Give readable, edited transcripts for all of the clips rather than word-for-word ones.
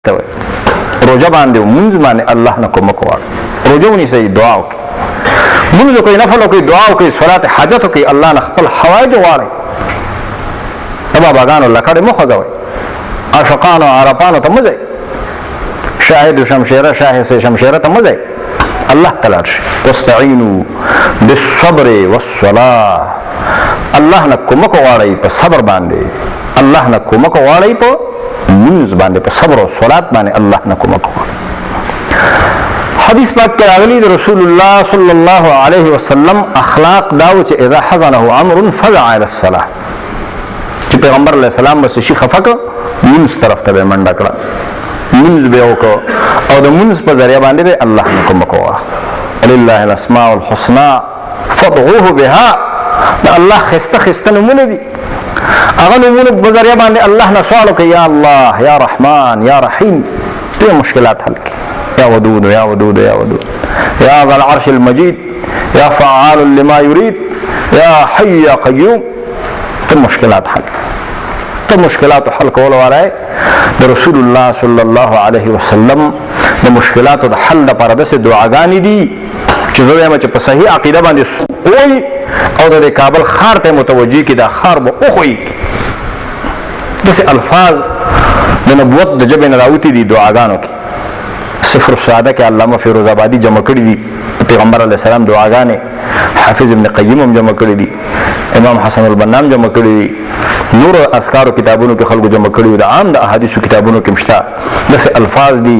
روزه باندې مونږ باندې الله نه کوم کوه روزه ونیسئ دعا وکړئ مونږ کوي نفل وکړئ دعا وکړئ صلات حاجت وکړئ الله نه خپل حوایج غواړئ د باباګانو لکړې مه خوځوئ عاشقانو عرفانو ته مه ځئ شاهد شمشیره شاهد شمشیره ته مه ځئ الله ته لاړ شئ واستعینوا بالصبر والصلاة الله نه کومک غواړئ په صبر باندې الله نه کومک غواړئ په منځ باندې په صبر او صلات باندې الله نه کومک غواړئ حدیث پاک کې راغلی د رسول الله صلی الله علیه وسلم اخلاق داو چې اذا حزنه امر فزع الى الصلاه چې پیغمبر علیه السلام بس شي خفق منځ طرف ته منډه کړه منځ به وکړه او د منځ په ذریعہ باندې الله نه کومک وکړه لله الاسماء الحسنى فادعوه بها الله خسته نمونه دي هغه نمونه په ذریعہ باندې الله نه سوال کوي یا الله یا رحمان یا رحیم ته مشکلات حل کړي یا ودود یا ودود یا ودود یا ذا العرش المجيد یا فعال لما يريد یا حي یا قيوم ته مشکلات حل ته مشکلات حل کول واره د رسول الله صلی الله علیه وسلم د مشکلات د حل لپاره د دعاګانې دي چې زه وایم چې په صحیح عقیده باندې وای او د کابل خار ته متوجي کی دا خار به اوخوي دغه الفاظ د نبوت د جبه نه راوتی دي دعاګانو کې صفر السعاده کې علامه فیروز آبادی جمع کړی دي پیغمبر علیه السلام دعاګانې حافظ ابن قیم هم جمع کړی دي امام حسن البنا جمع کړی دي نور اذکار کتابونو کې خلکو جمع کړی دي عام د احادیث کتابونو کې مشته دغه الفاظ دي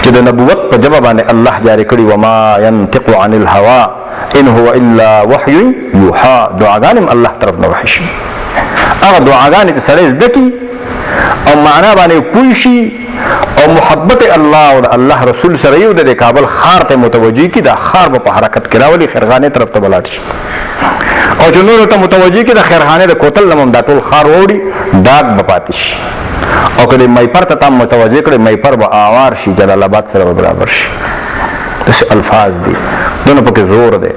چې د نبوت په جبه باندې الله جاری کړی وما ينطق عن الهوى ان هو الا وحي يوحى دعاګانې الله طرف نه وحي شي هغه دعاګانې چې سره زده کی او معنا باندې پوه شي او محبت الله او الله رسول سره یو د کابل خار ته متوجي کی دا خار په حرکت کې راولي خرغانه طرف ته بلاټ شي او چې نور ته متوجي کی د خرغانه د کوتل لمم دا ټول خار وړي داغ بپاتش او کله مې پر ته تام متوجي کړي مې پر به اوار شي جلال آباد سره برابر شي دغه الفاظ دي دونه پکې زور دی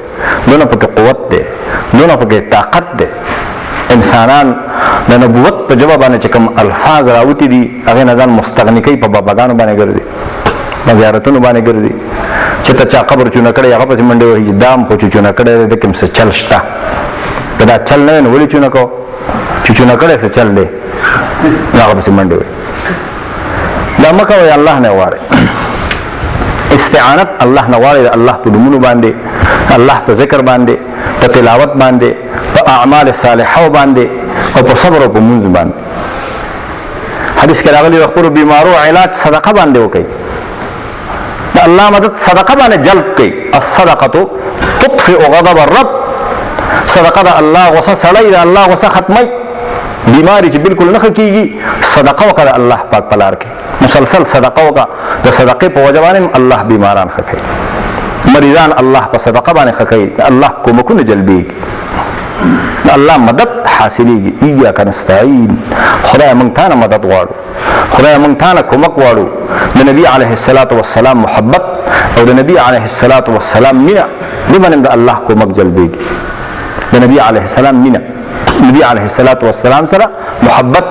دونه پکې قوت دی دونه پکې طاقت دی انسانان د نبوت په جواب باندې چې کوم الفاظ راوتی دي هغه نه ځان مستغنی کوي په باباګانو باندې ګرځي مزارتونو باندې ګرځي چې ته چا قبر چونه کړي هغه په منډه وایي دام په چونه کړي د کوم څه چل شته دا چل نه ولې چونه کو چې چونه کړي څه چل دی هغه په منډه وایي دا مکه وي الله نه واره استعانت الله نه واره الله په دمونو باندې الله په ذکر باندې په تلاوت باندې په اعمال صالحه باندې او په صبر او په منځ باندې حدیث کې راغلی خپل بیمارو علاج صدقه باندې وکړي دا الله مدد صدقه باندې جلب کوي الصدقه تطفئ غضب الرب صدقه دا الله غصه سړی دا الله غصه ختمي بیماری چې بالکل نه کیږي صدقه وکړه الله پاک پلار کې مسلسل صدقه وکړه د صدقې په وجه باندې الله بیماران خکې مریضان الله په صدقه باندې خکې الله کومکونه جلبي الله مدد حاصلېږي ایاک نستعين خدای مونږ ته مدد غواړو خدای مونږ ته کومک غواړو د نبی عليه الصلاه والسلام محبت او د نبی عليه الصلاه والسلام مینا دمن د الله کومک جلبېږي د نبی عليه السلام مینا نبی عليه الصلاه والسلام سره محبت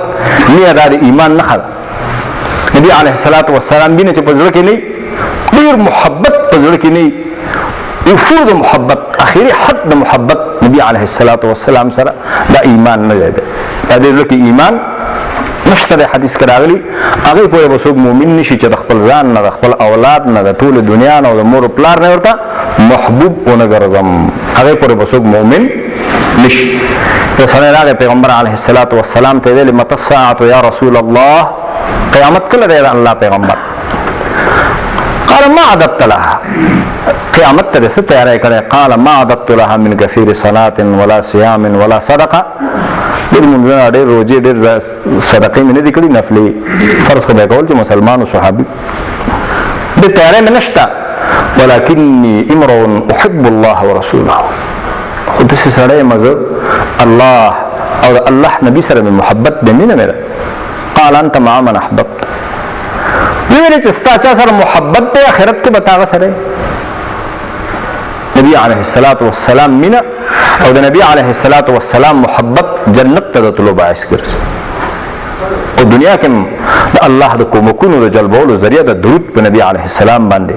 نه د ایمان نه خلا نبی عليه الصلاه والسلام دینه چې په ځل کې نه ډیر محبت په ځل کې نه وفود محبت اخیری حد د محبت نبی علیه الصلاۃ والسلام سره دا ایمان نه دی دا د لکه ایمان نشته د حدیث کې راغلی هغه په وسوک مؤمن نشي چې د خپل ځان نه د خپل اولاد نه د ټول دنیا نه او د مور پلار نه ورته محبوب ونه ګرځم هغه په وسوک مؤمن نشي رسول الله پیغمبر علیه الصلاۃ والسلام ته ویل مت الساعه یا رسول الله قیامت کله دی الله پیغمبر قال ما عددت لها قیامت ته څه تیاری کړې قال ما عددت لها من كثير صلاه ولا صيام ولا صدقه دې موږ نه ډېر روزي ډېر صدقې نه دي کړې نفلي فرض خدای کول چې مسلمان او صحابي دې تیاری نه نشته ولكني امرؤ احب الله ورسوله خود څه سره مزه الله او الله نبی سره محبت دې نه قال انت مع من احببت ویل چې ستا چا سره محبت ته آخرت کې بتاغه سره نبی علیه الصلاۃ والسلام مینا او د نبی علیه الصلاۃ والسلام محبت جنت ته د طلوع باعث ګرځي او دنیا کې د الله د کومکونو د جلبولو ذریعہ د درود په نبی علیه السلام باندې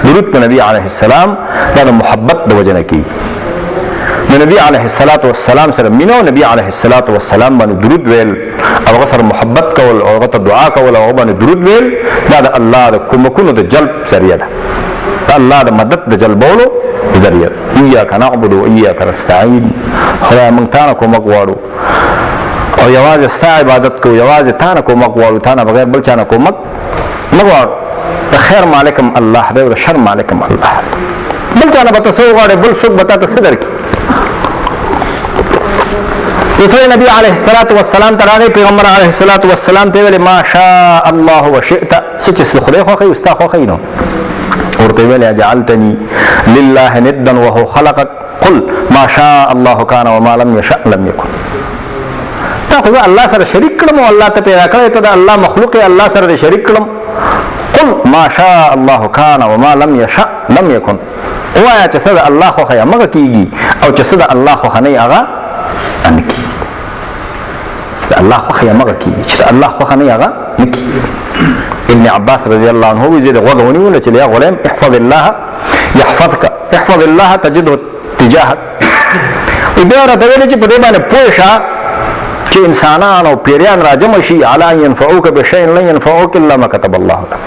درود په نبی علیه السلام دا د محبت د وجه نه کیږي د نبی علیه السلام سره مینه او نبی علیه السلام باندې درود ویل او هغه سره محبت کول او هغه ته دعا کول او هغه باندې درود ویل دا د الله د کومکونو د جلب ذریعہ ده د الله د مدد د جلبولو ذریعہ ایاک نعبد و ایاک نستعین خدای موږ ته کومک غواړو او یوازې ستا عبادت کو یوازې تا نه کومک غواړو تا نه بغیر بل چا نه کومک نه غواړو د خیر مالکم الله دی او د شر مالکم الله بل چا نه به ته څه وغواړې بل څوک به تا ته څه درکړي دوسرے نبی علیہ السلام ته راغی پیغمبر علیہ السلام ته ویل ما شاء الله وشئت څه چې خدای خوښوي او ستا خوښوي نو ورته ویل جعلتني لله ندا وهو خلقك قل ما شاء الله كان وما لم يشاء لم يكن تا خو الله سره شریک کړم او الله ته پیدا کړی ته د الله مخلوق الله سره شریک کړم قل ما شاء الله كان وما لم يشاء لم يكن وایا چې سره الله خو خیا مګه کیږي او چې سره الله خو نه هغه ان کی الله خو خیا مګه کیږي چې الله خو نه هغه نکی ابن عباس رضی الله عنه وی زید غوغونی ولا چې یا غلام احفظ الله يحفظك احفظ الله تجده تجاهك بیا راته ویل چې په دې باندې پوه شه چې انسانان او پیریان راجم شي علی ينفعوك بشيء لن ينفعوك الا ما كتب الله لك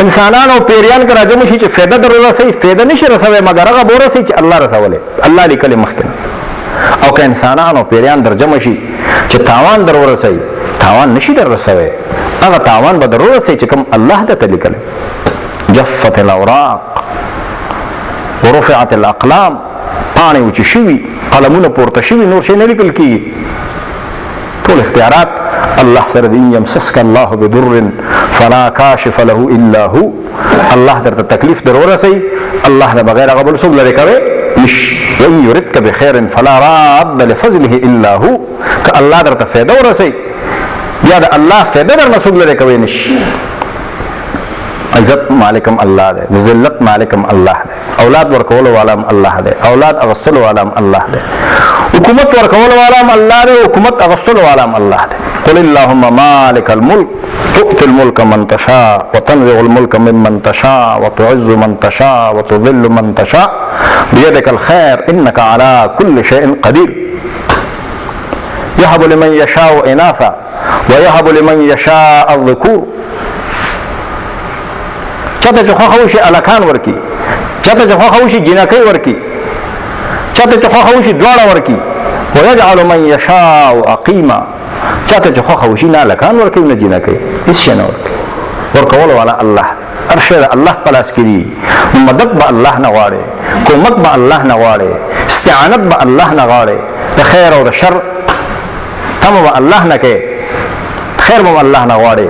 انسانان او پیریان کا راجم شي چې فائدہ دررسي فائدہ نشي رسوي مگر هغه بورسي چې الله رسوله الله لیکل مخکې او که انسانان او پیریان درجم شي چې تاوان درورسي تاوان نشي دررسوي هغه تاوان به درورسي چې کوم الله د لیکل جفت الاوراق ورفعت الاقلام پانی وچی شوی قلمونه پورته شوی نور شي نه لیکل کیږي ټول اختیارات الله سره دی يمسسك الله بضر فلا كاشف له الا هو الله درته تکلیف درورسي الله نه بغیر هغه بل څوک لري کوي مش وان يردك بخير فلا راد لفضله الا هو ک الله درته فائدہ ورسي بیا د الله فائدہ در نه څوک لري کوي نشي عزت مالکم الله دی ذلت مالکم الله دی اولاد ورکول والام الله دی اولاد اغستل والام الله دی حکومت ورکول والام الله دی حکومت اغستل والام الله دی قل اللهم مالك الملك تؤتي الملك من تشاء وتنزع الملك ممن تشاء وتعز من تشاء وتذل من تشاء بيدك الخير انك على كل شيء قدير يهب لمن يشاء اناثا ويهب لمن يشاء الذكور چاته چې خو شي الکان ورکی چاته چې خو شي جنکې ورکی چاته چې خو شي دواړه ورکی ويجعل من يشاء عقيما چاته چې خو شي نه الکان ورکی نه جنکې هیڅ نه ورکی ورکول والا الله ارشد الله پلاس کړي مدد به الله نه غواړي کومک به الله نه غواړي استعانت به الله نه غواړي د خیر او د شر تم به الله نه کوي خیر به الله نه غواړي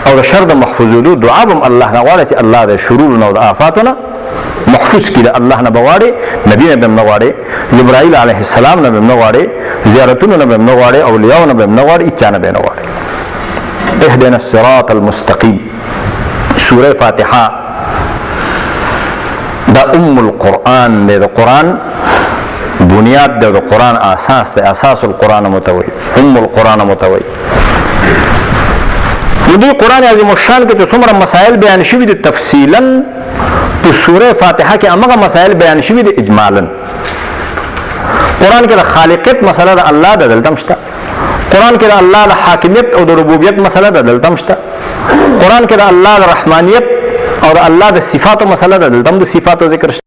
او د شر د محفوظولو دعا به الله نه غواړي چې الله د شرور او د آفاتونو محفوظ کړي الله نه بغواړي نبی نه به نه غواړي جبرائیل علیه السلام نه به نه غواړي زیارتونو نه به نه غواړي اولیاء نه به نه غواړي اچا نه به نه غواړي اهدنا الصراط المستقيم سوره فاتحه دا القرآن د قرآن بنیاد د قرآن اساس د اساس القرآن متوي القرآن متوي دې قرآن عظیم الشان کې چې څومره مسائل بیان شوي دي تفصیلا په سوره فاتحه کې هغه مسائل بیان شوي دي اجمالا قرآن کې د خالقیت مسله د الله د دلته مشته قرآن کې د الله د حاکمیت او د ربوبیت مسله د دلته مشته قرآن کې د الله د رحمانیت او د الله د صفاتو مسله د دلته د صفاتو ذکر